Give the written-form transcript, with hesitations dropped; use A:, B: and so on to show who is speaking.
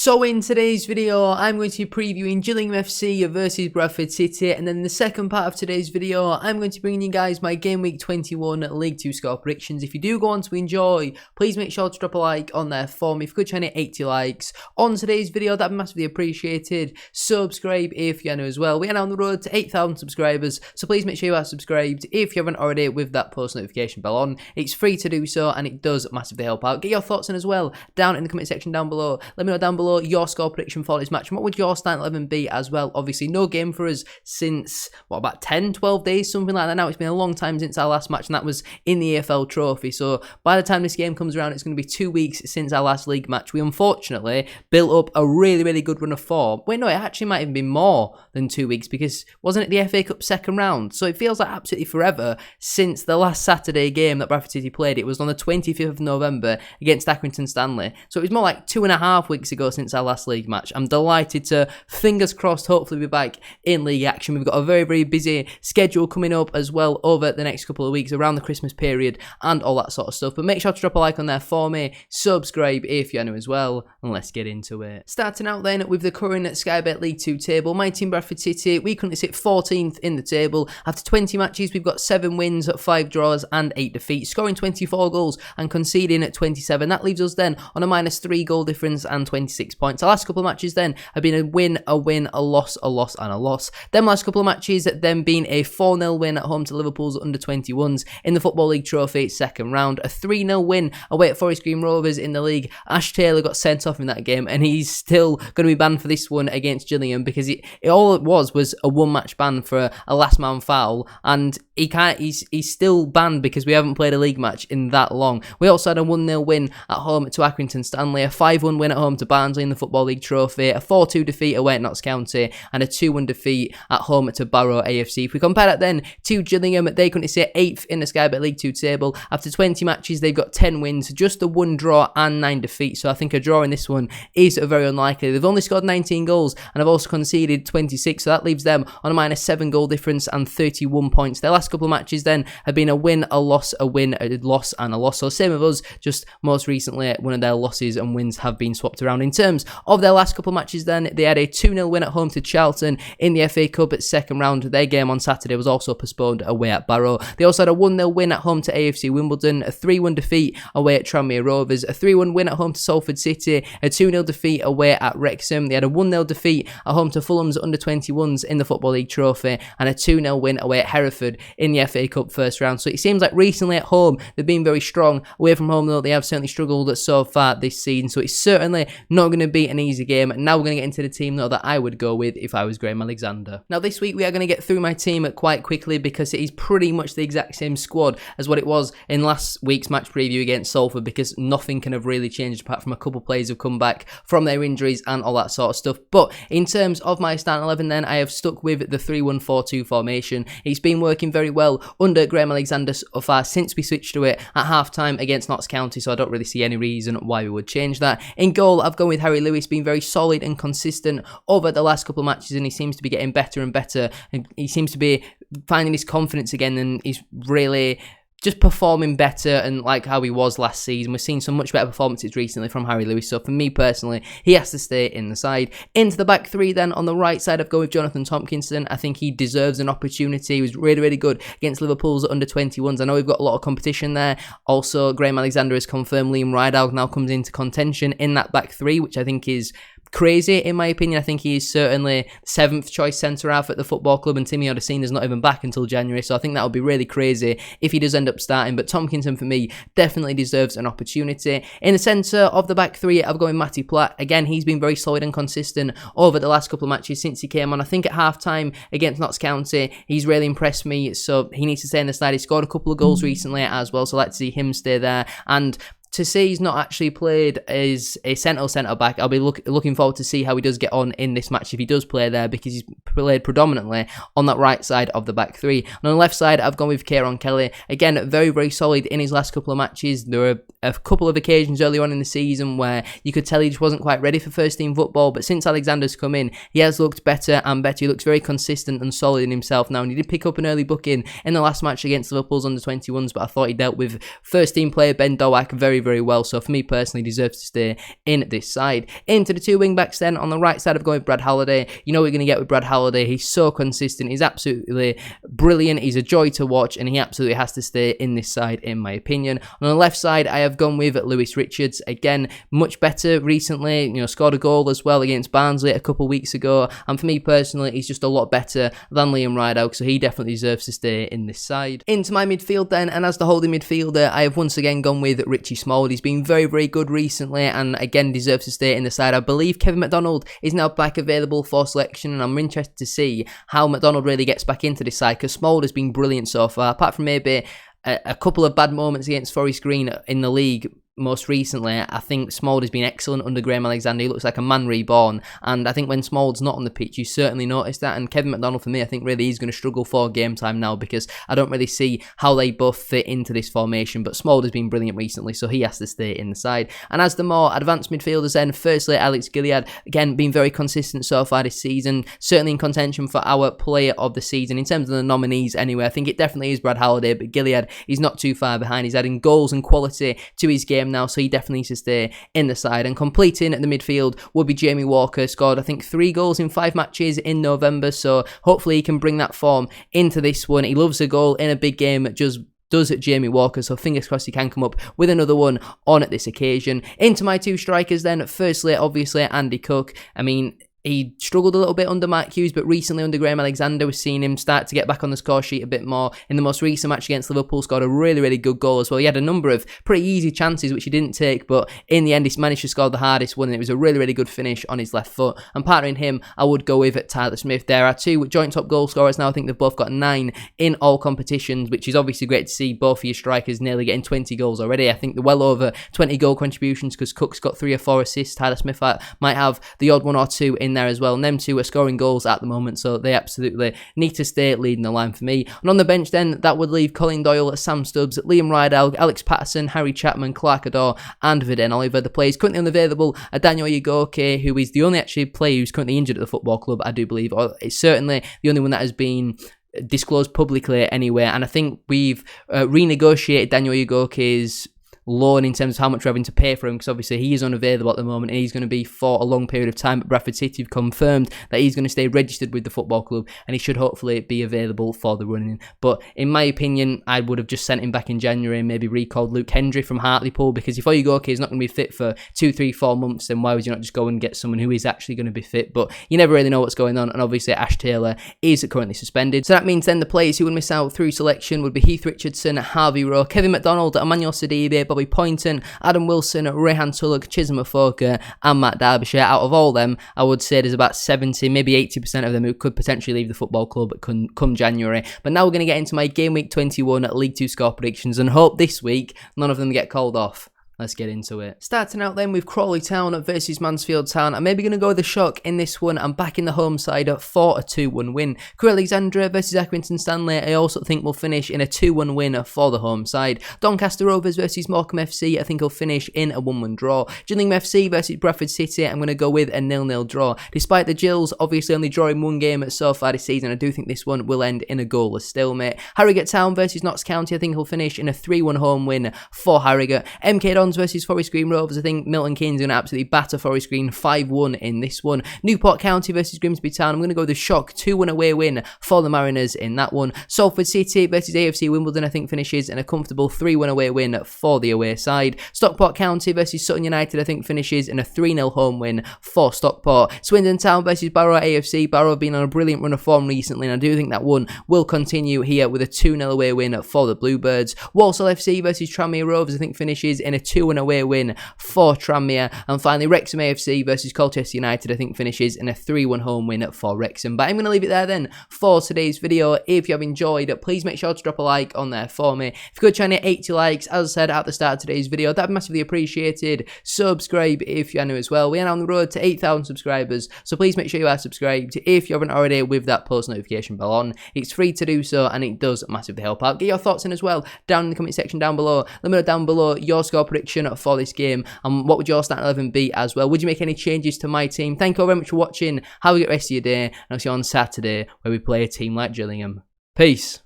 A: So in today's video, I'm going to be previewing Gillingham FC versus Bradford City, and then in the second part of today's video, I'm going to bring you guys my Game Week 21 League 2 score predictions. If you do go on to enjoy, please make sure to drop a like on there for me. If you could try and hit 80 likes on today's video, that'd be massively appreciated. Subscribe if you're new as well. We are now on the road to 8,000 subscribers, so please make sure you are subscribed if you haven't already with that post notification bell on. It's free to do so, and it does massively help out. Get your thoughts in as well down in the comment section down below. Let me know down below your score prediction for this match and what would your starting 11 be as well. Obviously no game for us since what, about 10-12 days, something like that. Now it's been a long time since our last match, and that was in the AFL trophy, so by the time this game comes around it's going to be 2 weeks since our last league match. We unfortunately built up a really good run of form. Wait, no, it actually might even be more than 2 weeks, because wasn't it the FA Cup second round? So it feels like absolutely forever since the last Saturday game that Bradford City played. It was on the 25th of November against Accrington Stanley, so it was more like 2.5 weeks ago since our last league match. I'm delighted to, fingers crossed, hopefully be back in league action. We've got a very busy schedule coming up as well over the next couple of weeks around the Christmas period and all that sort of stuff. But make sure to drop a like on there for me, subscribe if you're new as well, and let's get into it. Starting out then with the current Sky Bet League 2 table, my team Bradford City, we currently sit 14th in the table. After 20 matches, we've got 7 wins, 5 draws and 8 defeats, scoring 24 goals and conceding at 27. That leaves us then on a -3 goal difference and 26 points. Our last couple of matches then have been a win, a loss, and a loss. Them last couple of matches then being a 4-0 win at home to Liverpool's under-21s in the Football League Trophy second round, a 3-0 win away at Forest Green Rovers in the league. Ash Taylor got sent off in that game, and he's still going to be banned for this one against Gillingham, because all it was a one-match ban for a last-man foul, and he's still banned because we haven't played a league match in that long. We also had a 1-0 win at home to Accrington Stanley, a 5-1 win at home to Barnsley in the Football League Trophy, a 4-2 defeat away at Notts County, and a 2-1 defeat at home to Barrow AFC. If we compare that then to Gillingham, they currently sit 8th in the Sky Bet League 2 table. After 20 matches, they've got 10 wins, just a 1 draw and 9 defeats, so I think a draw in this one is very unlikely. They've only scored 19 goals and have also conceded 26, so that leaves them on a -7 goal difference and 31 points. Their last couple of matches then have been a win, a loss, a win, a loss, and a loss. So same with us, just most recently one of their losses and wins have been swapped around. In terms of their last couple of matches then, they had a 2-0 win at home to Charlton in the FA Cup at second round. Their game on Saturday was also postponed away at Barrow. They also had a 1-0 win at home to AFC Wimbledon, a 3-1 defeat away at Tranmere Rovers, a 3-1 win at home to Salford City, a 2-0 defeat away at Wrexham. They had a 1-0 defeat at home to Fulham's under-21s in the Football League Trophy, and a 2-0 win away at Hereford in the FA Cup first round. So it seems like recently at home they've been very strong. Away from home though, they have certainly struggled so far this season, so it's certainly not going to be an easy game. Now we're going to get into the team though that I would go with if I was Graham Alexander. Now this week we are going to get through my team quite quickly, because it is pretty much the exact same squad as what it was in last week's match preview against Salford, because nothing can have really changed apart from a couple of players have come back from their injuries and all that sort of stuff. But in terms of my starting 11 then, I have stuck with the 3-1-4-2 formation. It's been working very well under Graham Alexander so far since we switched to it at half-time against Notts County, so I don't really see any reason why we would change that. In goal, I've gone with Harry Lewis, being very solid and consistent over the last couple of matches, and he seems to be getting better and better, and he seems to be finding his confidence again, and he's really just performing better and like how he was last season. We're seeing some much better performances recently from Harry Lewis, so for me personally, he has to stay in the side. Into the back three then, on the right side, I've gone with Jonathan Tompkinson. I think he deserves an opportunity. He was really good against Liverpool's under-21s. I know we've got a lot of competition there. Also, Graham Alexander has confirmed Liam Rideout now comes into contention in that back three, which I think is crazy in my opinion. I think he is certainly 7th choice centre-half at the football club, and Timmy Odesina's not even back until January, so I think that would be really crazy if he does end up starting. But Tompkinson for me definitely deserves an opportunity. In the centre of the back three, I've gone with Matty Platt. Again, he's been very solid and consistent over the last couple of matches since he came on. I think at half-time against Notts County, he's really impressed me, so he needs to stay in the side. He scored a couple of goals recently as well, so let's see him stay there. And to see he's not actually played as a centre-back, I'll be looking forward to see how he does get on in this match if he does play there, because he's played predominantly on that right side of the back three. And on the left side, I've gone with Kieran Kelly. Again, very solid in his last couple of matches. There were a couple of occasions early on in the season where you could tell he just wasn't quite ready for first-team football, but since Alexander's come in, he has looked better and better. He looks very consistent and solid in himself now, and he did pick up an early booking in the last match against Liverpool's under-21s, but I thought he dealt with first-team player Ben Doak very very well. So for me personally, deserves to stay in this side. Into the two wing backs then. On the right side, I've gone with Brad Halliday. You know what you're going to get with Brad Halliday. He's so consistent. He's absolutely brilliant. He's a joy to watch, and he absolutely has to stay in this side, in my opinion. On the left side, I have gone with Lewis Richards. Again, much better recently. You know, scored a goal as well against Barnsley a couple of weeks ago. And for me personally, he's just a lot better than Liam Rideout, so he definitely deserves to stay in this side. Into my midfield then, and as the holding midfielder, I have once again gone with Richie Small. He's been very, very good recently, and again deserves to stay in the side. I believe Kevin McDonald is now back available for selection, and I'm interested to see how McDonald really gets back into this side, because Small has been brilliant so far, apart from maybe a couple of bad moments against Forest Green in the league. Most recently, I think Small has been excellent under Graham Alexander. He looks like a man reborn, and I think when Small's not on the pitch, you certainly notice that. And Kevin McDonald, for me, I think really is going to struggle for game time now, because I don't really see how they both fit into this formation. But Small has been brilliant recently, so he has to stay in the side. And as the more advanced midfielders then, firstly, Alex Gilead, again, been very consistent so far this season, certainly in contention for our player of the season. In terms of the nominees anyway, I think it definitely is Brad Halliday, but Gilead, he's not too far behind. He's adding goals and quality to his game now, so he definitely needs to stay in the side. And completing the midfield would be Jamie Walker. Scored I think 3 goals in 5 matches in November, so hopefully he can bring that form into this one. He loves a goal in a big game, just does at Jamie Walker, so fingers crossed he can come up with another one on at this occasion. Into my two strikers then, firstly obviously Andy Cook. I mean, he struggled a little bit under Mark Hughes, but recently under Graham Alexander, we've seen him start to get back on the score sheet a bit more. In the most recent match against Liverpool, scored a really, really good goal as well. He had a number of pretty easy chances, which he didn't take, but in the end, he managed to score the hardest one, and it was a really, really good finish on his left foot. And partnering him, I would go with Tyler Smith. There are 2 joint top goal scorers now. I think they've both got 9 in all competitions, which is obviously great to see both of your strikers nearly getting 20 goals already. I think they're well over 20 goal contributions, because Cook's got 3 or 4 assists. Tyler Smith might have the odd 1 or 2 in there as well, and them 2 are scoring goals at the moment, so they absolutely need to stay leading the line for me. And on the bench then, that would leave Colin Doyle, Sam Stubbs, Liam Rideout, Alex Patterson, Harry Chapman, Clark Adore, and Viden Oliver. The players currently unavailable are Daniel Ugoke, who is the only actually player who's currently injured at the football club, I do believe, or it's certainly the only one that has been disclosed publicly anyway. And I think we've renegotiated Daniel Ugoke's loan in terms of how much we're having to pay for him, because obviously he is unavailable at the moment, and he's going to be for a long period of time. But Bradford City have confirmed that he's going to stay registered with the football club, and he should hopefully be available for the running. But in my opinion, I would have just sent him back in January and maybe recalled Luke Hendry from Hartlepool, because if Oyugoke is not going to be fit for 2, 3, 4 months, then why would you not just go and get someone who is actually going to be fit? But you never really know what's going on, and obviously Ash Taylor is currently suspended. So that means then the players who would miss out through selection would be Heath Richardson, Harvey Rowe, Kevin McDonald, Emmanuel Sidibe, Bobby Poynton, Adam Wilson, Rehan Tulloch, Chisholm Afoka, and Matt Derbyshire. Out of all them, I would say there's about 70, maybe 80% of them who could potentially leave the football club come January. But now we're going to get into my Game Week 21 League 2 score predictions, and hope this week none of them get called off. Let's get into it. Starting out then with Crawley Town versus Mansfield Town. I'm maybe going to go with the shock in this one. I'm back in the home side for a 2-1 win. Crewe Alexandra versus Accrington Stanley. I also think will finish in a 2-1 win for the home side. Doncaster Rovers versus Morecambe FC. I think will finish in a 1-1 draw. Gillingham FC versus Bradford City. I'm going to go with a 0-0 draw. Despite the Gills obviously only drawing 1 game so far this season, I do think this one will end in a goalless stalemate. Harrogate Town versus Notts County. I think will finish in a 3-1 home win for Harrogate. MK Dons versus Forest Green Rovers. I think Milton Keynes going to absolutely batter Forest Green 5-1 in this one. Newport County versus Grimsby Town. I'm going to go with the shock 2-1 away win for the Mariners in that one. Salford City versus AFC Wimbledon. I think finishes in a comfortable 3-1 away win for the away side. Stockport County versus Sutton United. I think finishes in a 3-0 home win for Stockport. Swindon Town versus Barrow AFC. Barrow have been on a brilliant run of form recently, and I do think that one will continue here with a 2-0 away win for the Bluebirds. Walsall FC versus Tranmere Rovers. I think finishes in a 2-1 away win for Tranmere. And finally, Wrexham AFC versus Colchester United. I think finishes in a 3-1 home win for Wrexham. But I'm going to leave it there then for today's video. If you have enjoyed, please make sure to drop a like on there for me. If you could try and hit 80 likes, as I said at the start of today's video, that'd be massively appreciated. Subscribe if you are new as well. We are on the road to 8,000 subscribers, so please make sure you are subscribed if you haven't already, with that post notification bell on. It's free to do so, and it does massively help out. Get your thoughts in as well down in the comment section down below. Let me know down below your score prediction for this game, and what would your starting 11 be as well. Would you make any changes to my team? Thank you all very much for watching. Have a good rest of your day, and I'll see you on Saturday where we play a team like Gillingham. Peace.